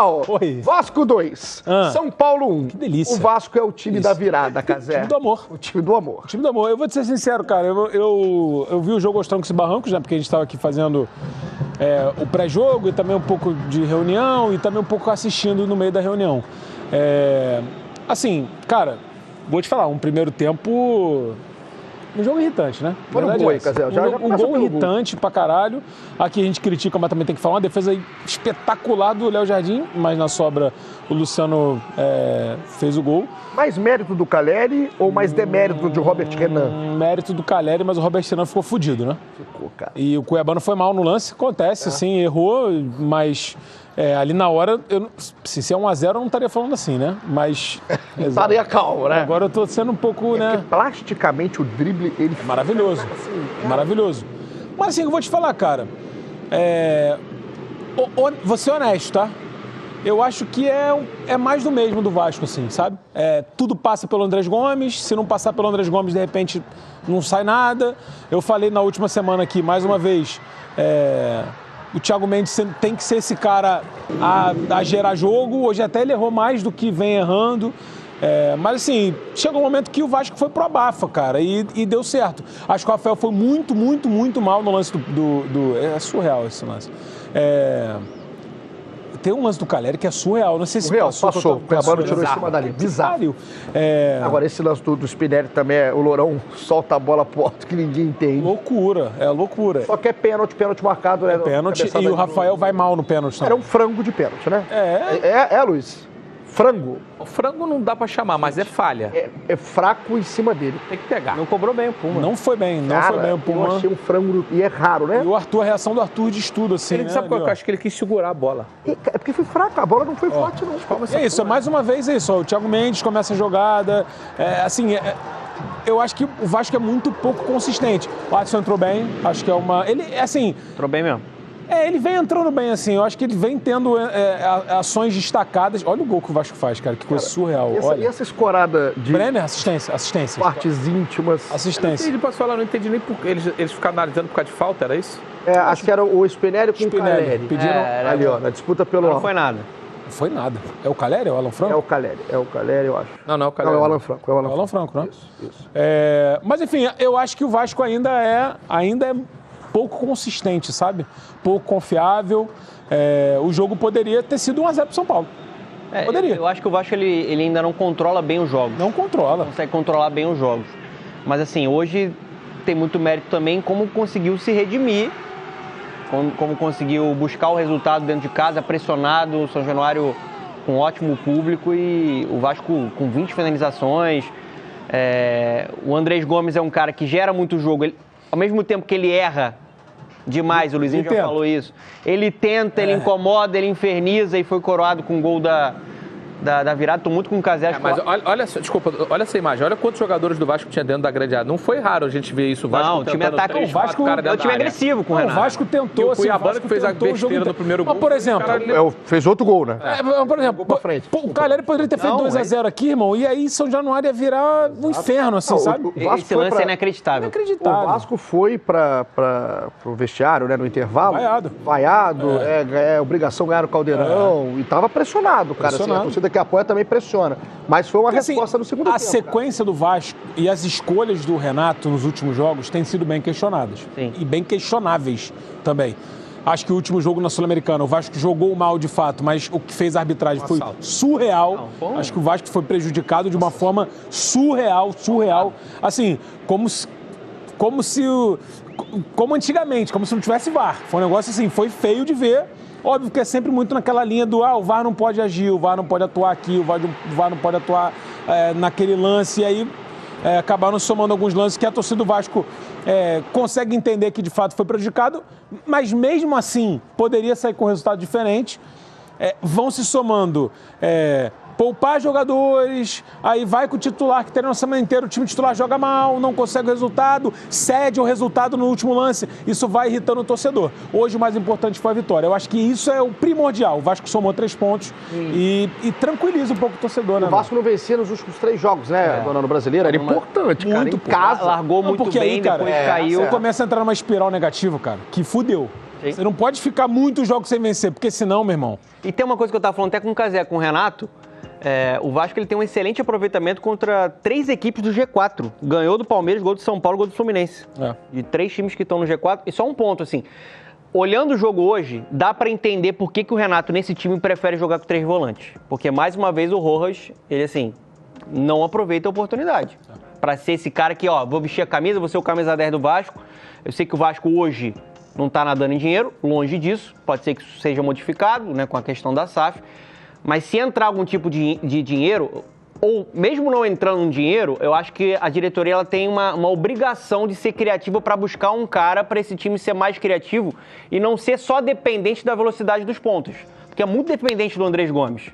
Casel, Oi. Vasco 2, São Paulo 1. Que delícia. O Vasco é o time da virada, Casé. O time do amor. O time do amor. O time do amor. Eu vou te ser sincero, cara. Eu vi o jogo aos trancos e barrancos, né? Porque a gente estava aqui fazendo o pré-jogo e também um pouco de reunião e também um pouco assistindo no meio da reunião. Assim, cara, vou te falar, um primeiro tempo... Um jogo irritante, né? Foi um gol aí, Casé. Um gol irritante pra caralho. Aqui a gente critica, mas também tem que falar. Uma defesa espetacular do Léo Jardim, mas na sobra o Luciano fez o gol. Mais mérito do Caleri ou mais demérito de Robert Renan? Mérito do Caleri, mas o Robert Renan ficou fudido, né? Ficou, cara. E o Cuiabano foi mal no lance, acontece, assim, errou, mas ali na hora, se é 1-0 eu não estaria falando assim, né? Mas... Estaria calmo, né? Agora eu tô sendo um pouco, né? Porque plasticamente o drible, ele... É maravilhoso, maravilhoso. Mas assim, eu vou te falar, cara, vou ser honesto, tá? Eu acho que é mais do mesmo do Vasco, assim, sabe? Tudo passa pelo Andrés Gomes, se não passar pelo Andrés Gomes, de repente, não sai nada. Eu falei na última semana aqui, mais uma vez, o Thiago Mendes tem que ser esse cara a gerar jogo. Hoje até ele errou mais do que vem errando. Mas assim, chegou um momento que o Vasco foi pro abafa, cara, e deu certo. Acho que o Rafael foi muito, muito, muito mal no lance do é surreal esse lance. Tem um lance do Caleri que é surreal, não sei se passou. O Cuiabano tirou em cima dali, bizarro. Agora, esse lance do Spinelli também, o Lourão solta a bola pro alto que ninguém entende. Loucura, loucura. Só que é pênalti marcado, né? Pênalti, e o Rafael vai mal no pênalti também. Era um frango de pênalti, né? Luiz. Frango. O frango não dá pra chamar, mas é falha. É fraco em cima dele. Tem que pegar. Não cobrou bem o Puma. Não foi bem, foi bem o Puma. Eu achei um frango, e é raro, né? E o Arthur, a reação do Arthur diz tudo, assim, Ele sabe qual eu acho que ele quis segurar a bola. É porque foi fraco, a bola não foi forte, não. Mais uma vez é isso, o Thiago Mendes começa a jogada, eu acho que o Vasco é muito pouco consistente. O Adson entrou bem, acho que é uma... Ele, assim... Entrou bem mesmo. Ele vem entrando bem, assim, eu acho que ele vem tendo ações destacadas. Olha o gol que o Vasco faz, cara, que coisa surreal. E essa escorada de... Brenner, assistência. Partes íntimas. Assistência. Ele passou lá, não entendi nem por eles ficaram analisando por causa de falta, era isso? Acho que era o Spinelli com o Caleri. Pediram ali, ó, na disputa pelo... Não foi nada. Não foi nada. É o Caleri, é o Alan Franco? É o Caleri, eu acho. Não é o Caleri. Não, é o Alan Franco. É o Alan Franco, né? Isso. Mas, enfim, eu acho que o Vasco ainda é pouco consistente, sabe? Pouco confiável. O jogo poderia ter sido 1-0 pro São Paulo. Poderia. Eu acho que o Vasco ele ainda não controla bem os jogos. Não controla. Não consegue controlar bem os jogos. Mas assim, hoje tem muito mérito também como conseguiu se redimir, como conseguiu buscar o resultado dentro de casa, pressionado, o São Januário com um ótimo público e o Vasco com 20 finalizações. O Andrés Gomes é um cara que gera muito jogo. Ao mesmo tempo que ele erra demais, o Luizinho já falou isso. Ele tenta, ele incomoda, ele inferniza e foi coroado com o gol da virada. Tô muito com o Casé. Mas olha essa imagem. Olha quantos jogadores do Vasco tinha dentro da grande área. Não foi raro a gente ver isso. O Vasco o time ataca. O Vasco é o time agressivo com o Renato. O Vasco tentou. O Cuiabano que fez a besteira no primeiro gol. Mas, por exemplo... fez outro gol, né? Por exemplo, o Caleri poderia ter feito 2-0 aqui, irmão, e aí São Januário ia virar um inferno, assim, sabe? Esse lance é inacreditável. O Vasco foi pro vestiário, né, no intervalo. Vaiado. É obrigação ganhar o Caldeirão. E tava pressionado, cara. Assim, a torcida que apoia também pressiona. Mas foi uma resposta no segundo tempo. A sequência do Vasco e as escolhas do Renato nos últimos jogos têm sido bem questionadas. Sim. E bem questionáveis também. Acho que o último jogo na Sul-Americana, o Vasco jogou mal de fato, mas o que fez a arbitragem foi surreal. Acho que o Vasco foi prejudicado de uma forma surreal. Assim, como antigamente, como se não tivesse VAR. Foi um negócio assim, foi feio de ver. Óbvio que é sempre muito naquela linha do o VAR não pode agir, o VAR não pode atuar aqui, o VAR não pode atuar naquele lance. E aí acabaram somando alguns lances que a torcida do Vasco consegue entender que de fato foi prejudicado, mas mesmo assim poderia sair com resultado diferente. Vão se somando poupar jogadores, aí vai com o titular que treina a semana inteira, o time titular joga mal, não consegue o resultado, cede o resultado no último lance, isso vai irritando o torcedor. Hoje o mais importante foi a vitória. Eu acho que isso é o primordial. O Vasco somou 3 pontos e tranquiliza um pouco o torcedor, né? O Vasco não vencia nos últimos 3 jogos, né, dona no Brasileiro? Era importante, cara, em casa. Largou muito bem, cara, depois caiu. Você começa a entrar numa espiral negativa, cara, que fudeu. Você não pode ficar muitos jogos sem vencer, porque senão, meu irmão... E tem uma coisa que eu tava falando até com o Cazé, com o Renato, o Vasco ele tem um excelente aproveitamento contra 3 equipes do G4. Ganhou do Palmeiras, gol do São Paulo, gol do Fluminense. De 3 times que estão no G4. E só um ponto, assim, olhando o jogo hoje, dá pra entender por que o Renato, nesse time, prefere jogar com 3 volantes. Porque, mais uma vez, o Rojas, ele, assim, não aproveita a oportunidade. Pra ser esse cara que, vou vestir a camisa, vou ser o camisa 10 do Vasco. Eu sei que o Vasco hoje não tá nadando em dinheiro, longe disso. Pode ser que isso seja modificado, né, com a questão da SAF. Mas se entrar algum tipo de dinheiro, ou mesmo não entrando um dinheiro, eu acho que a diretoria ela tem uma obrigação de ser criativa para buscar um cara para esse time ser mais criativo e não ser só dependente da velocidade dos pontos. Porque é muito dependente do Andrés Gomes.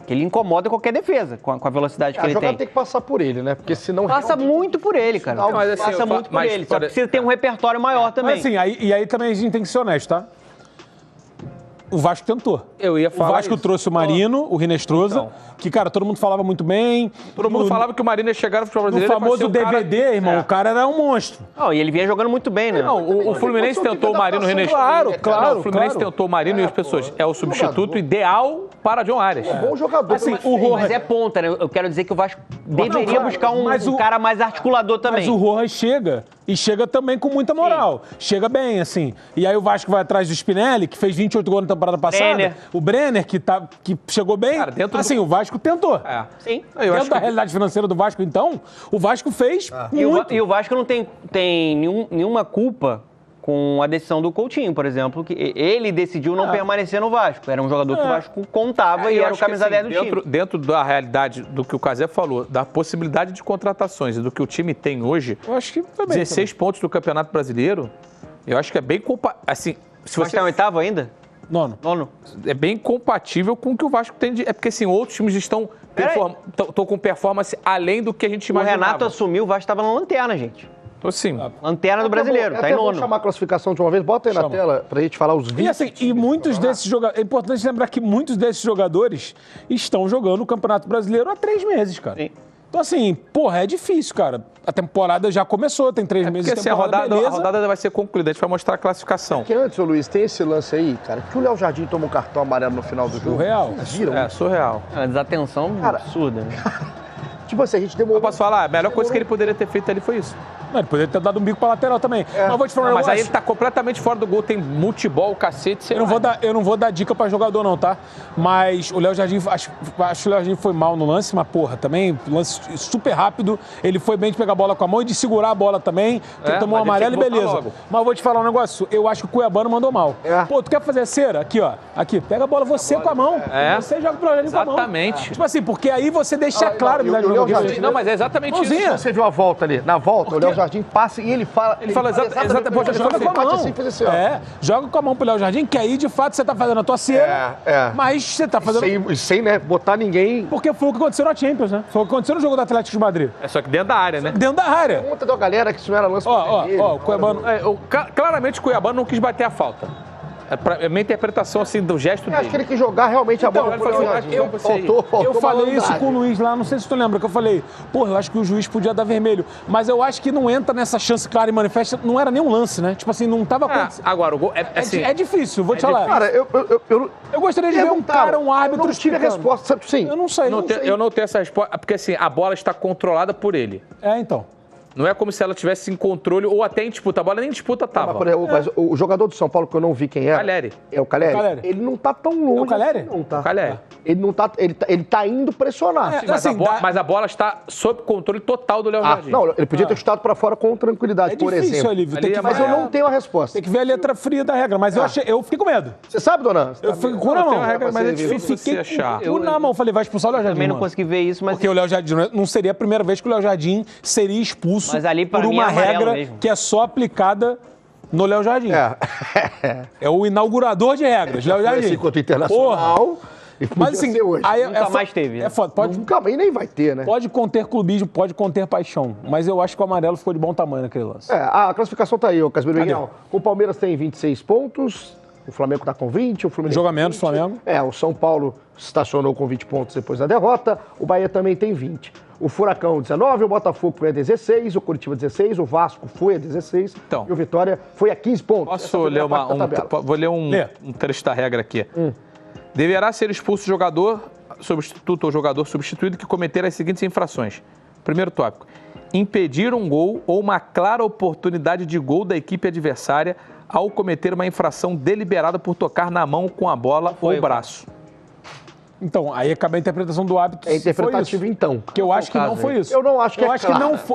Ele incomoda qualquer defesa com a velocidade que ele tem. A jogada tem que passar por ele, né? Porque senão... Passa muito por ele, cara. Não, mas assim, passa muito por ele. Só precisa ter um repertório maior também. Mas assim, aí também a gente tem que ser honesto, tá? O Vasco tentou. Eu ia falar O Vasco isso. trouxe o Marino, o Rinestrosa, que, cara, todo mundo falava muito bem. Todo mundo falava que o Marino ia chegar no futebol brasileiro. No famoso DVD, irmão, o cara era um monstro. Não, e ele vinha jogando muito bem, né? Não, o Fluminense tentou o Marino, o Rinestrosa. Claro. O Fluminense tentou o Marino e as pessoas. É o substituto ideal para John Arias. Bom jogador. Assim, Mas é ponta, né? Eu quero dizer que o Vasco deveria buscar um cara mais articulador também. Mas o Rojas chega, e chega também com muita moral. Sim. Chega bem, assim. E aí o Vasco vai atrás do Spinelli, que fez 28 gols na temporada passada. O Brenner, que chegou bem. Cara, assim, o Vasco tentou. Sim. Dentro da realidade financeira do Vasco, então, o Vasco fez muito. E o Vasco não tem nenhuma culpa com a decisão do Coutinho, por exemplo, que ele decidiu não permanecer no Vasco. Era um jogador que o Vasco contava e era o camisa 10 do time. Dentro da realidade do que o Cazé falou, da possibilidade de contratações e do que o time tem hoje, eu acho que também, 16 pontos do Campeonato Brasileiro, eu acho que é bem assim, se você tá em 8º ainda? Nono. É bem compatível com o que o Vasco tem de... É porque, assim, outros times estão com performance além do que a gente imaginava. O Renato assumiu, o Vasco estava na lanterna, gente. Então, assim... Lanterna do brasileiro, tá em nono. Vamos chamar a classificação de uma vez, bota aí na tela pra gente falar os 20. E assim, muitos desses jogadores... É importante lembrar que muitos desses jogadores estão jogando o Campeonato Brasileiro há 3 meses, cara. Sim. Então, assim, é difícil, cara. A temporada já começou, tem 3 meses de temporada, a rodada vai ser concluída, a gente vai mostrar a classificação. Porque antes, ô Luiz, tem esse lance aí, cara, que o Léo Jardim tomou um cartão amarelo no final do jogo. Surreal. Viram? Surreal. É uma desatenção absurda, né? Tipo assim, a gente demorou... Eu posso falar? A melhor coisa que ele poderia ter feito ali foi isso. Não, ele poderia ter dado um bico pra lateral também. Mas vou te falar um negócio. Mas aí ele tá completamente fora do gol, tem multibol, cacete, sei lá. Eu não vou dar dica pra jogador não, tá? Mas o Léo Jardim, acho que o Léo Jardim foi mal no lance, mas também, lance super rápido. Ele foi bem de pegar a bola com a mão e de segurar a bola também. Tomou um amarelo e beleza. Logo. Mas eu vou te falar um negócio, eu acho que o Cuiabano mandou mal. Pô, tu quer fazer cera? Aqui, ó. Aqui, pega a bola você com a mão. Você joga pro Léo Jardim com a mão. Exatamente. Tipo assim, porque aí você deixa claro... Não, mas é exatamente isso. Você viu a volta ali? Na volta, o Léo Jardim passa e ele fala exatamente. Joga com a mão. Joga com a mão pro Léo Jardim, que aí de fato você tá fazendo a tua cera. Mas você tá fazendo... Sem, né, botar ninguém... Porque foi o que aconteceu na Champions, né? Foi o que aconteceu no jogo do Atlético de Madrid. Só que dentro da área, né? Dentro da área. Conta da galera que isso não era lance o Cuiabano... Claramente o Cuiabano não quis bater a falta. É minha interpretação, assim, do gesto dele. Acho que ele quis jogar realmente a bola pro Léo Jardim. Eu falei isso com o Luiz lá, não sei se tu lembra, que eu falei, eu acho que o juiz podia dar vermelho. Mas eu acho que não entra nessa chance clara e manifesta, não era nem um lance, né? Tipo assim, não tava acontecendo. Agora, o gol é difícil, vou te falar. Cara, eu gostaria de ver um árbitro... Eu não tive a resposta, sim. Eu não sei. Eu não tenho essa resposta, porque assim, a bola está controlada por ele. Então. Não é como se ela tivesse em controle ou até em disputa. A bola nem em disputa tava. Mas o jogador do São Paulo, que eu não vi quem é... Caleri. É o Caleri? Ele não tá tão longe. É o Caleri? Assim, não, tá? O Caleri. Ele não tá... Ele tá indo pressionar. Mas a bola está sob controle total do Léo Jardim. Não, ele podia ter chutado pra fora com tranquilidade, por exemplo. Mas eu não tenho a resposta. Tem que ver a letra fria da regra. Mas eu fiquei com medo. Você sabe, dona? Eu fiquei com na mão. Mas é difícil você achar. Eu na mão. Falei, vai expulsar o Léo Jardim. Também não consegui ver isso, mas... Porque o Léo Jardim não seria a primeira vez que o Léo Jardim seria expulso por uma regra que é só aplicada no Léo Jardim. É o inaugurador de regras, Léo Jardim. Enquanto internacional. Mas assim, aí nunca mais teve. É foda. Nunca mais nem vai ter, né? Pode conter clubismo, pode conter paixão. Mas eu acho que o amarelo ficou de bom tamanho naquele lance. A classificação tá aí, Casimiro Miguel. O Palmeiras tem 26 pontos. O Flamengo está com 20, o Fluminense joga menos, Flamengo. O São Paulo estacionou com 20 pontos depois da derrota, o Bahia também tem 20. O Furacão 19, o Botafogo foi a 16, o Curitiba 16, o Vasco foi a 16 e o Vitória foi a 15 pontos. Posso ler vou ler um trecho da regra aqui. Deverá ser expulso o jogador, substituto ou jogador substituído que cometer as seguintes infrações. Primeiro tópico. Impedir um gol ou uma clara oportunidade de gol da equipe adversária ao cometer uma infração deliberada por tocar na mão com a bola ou braço. Então, aí cabe a interpretação do árbitro. É interpretativo, então. Porque eu acho que não foi isso. Eu não acho que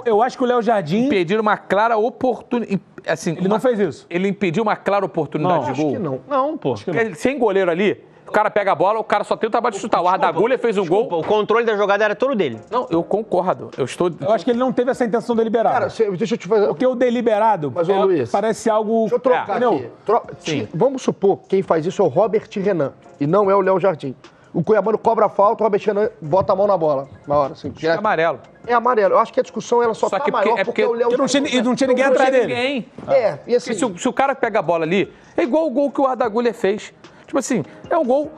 Eu acho que o Léo Jardim... Impedir uma clara oportunidade... Assim, ele não fez isso. Ele impediu uma clara oportunidade de gol? Acho que não. Não, pô. Porque sem goleiro ali, o cara pega a bola, o cara só tem o trabalho de chutar. O Ardagulha fez um gol. O controle da jogada era todo dele. Não, eu concordo. Eu acho que ele não teve essa intenção deliberada. Cara, deixa eu te fazer... Porque o deliberado Luiz, parece algo... Deixa eu trocar aqui. Vamos supor que quem faz isso é o Robert Renan e não é o Léo Jardim. O Cuiabano cobra a falta, o Robert Renan bota a mão na bola na hora. Assim, é amarelo. É amarelo. Eu acho que a discussão ela só tá maior porque o Léo... Não tinha ninguém atrás dele. E assim... Se o cara pega a bola ali, é igual o gol que o Ardagulha fez. Tipo assim, é um gol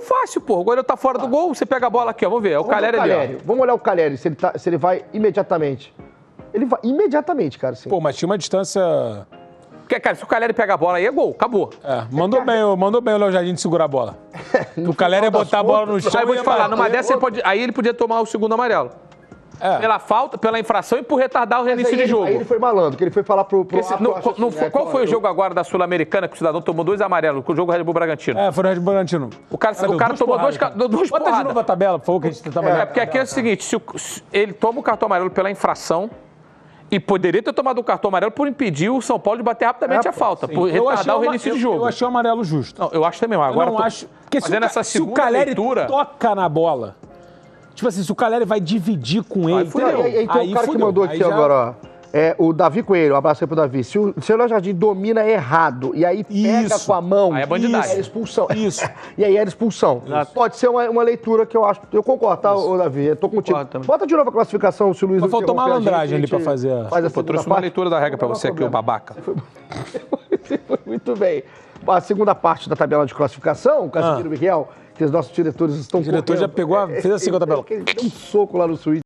fácil, pô. O goleiro tá fora do gol, você pega a bola aqui, ó. Vamos ver. É o Calheri ali, ó. Vamos olhar o Calheri, se ele vai imediatamente. Ele vai imediatamente, cara. Assim. Pô, mas tinha uma distância... Porque, cara, se o Calheri pega a bola aí, é gol. Acabou. Mandou bem o Léo Jardim de segurar a bola. O Calheri ia botar a bola no chão. Aí eu vou te falar, numa dessa aí ele podia tomar o segundo amarelo. Pela falta, pela infração e por retardar o reinício de jogo. Aí ele foi malandro, que ele foi falar pro qual foi o jogo agora da Sul-Americana que o Cidadão tomou 2 amarelos, com o jogo Red Bull Bragantino? Foi o Red Bull Bragantino. O cara tomou duas porradas. Bota de novo a tabela, por favor, que a gente tá porque aqui é o seguinte, se ele toma o cartão amarelo pela infração e poderia ter tomado o cartão amarelo por impedir o São Paulo de bater rapidamente a falta, por retardar o reinício de jogo. Eu achei o amarelo justo. Não, eu acho também, mas agora eu não acho... Porque se o Calheri toca na bola... Tipo assim, se o Calheri vai dividir com ele... Aí tem um cara que mandou aqui agora, ó. O Davi Coelho, um abraço aí pro Davi. Se o Léo Jardim domina errado e aí pega com a mão... Aí é bandidagem. É expulsão. Isso. E aí era expulsão. Exato. Pode ser uma leitura que eu acho... Eu concordo, tá, Davi? Eu tô contigo. Bota de novo a classificação, se o Luiz... Mas faltou malandragem ali pra fazer... Eu trouxe uma leitura da regra pra você aqui, o babaca. Você foi muito bem. A segunda parte da tabela de classificação, o Casimiro Miguel, que os nossos diretores estão... O diretor já pegou, fez assim com a tabela. Ele deu um soco lá no suíte.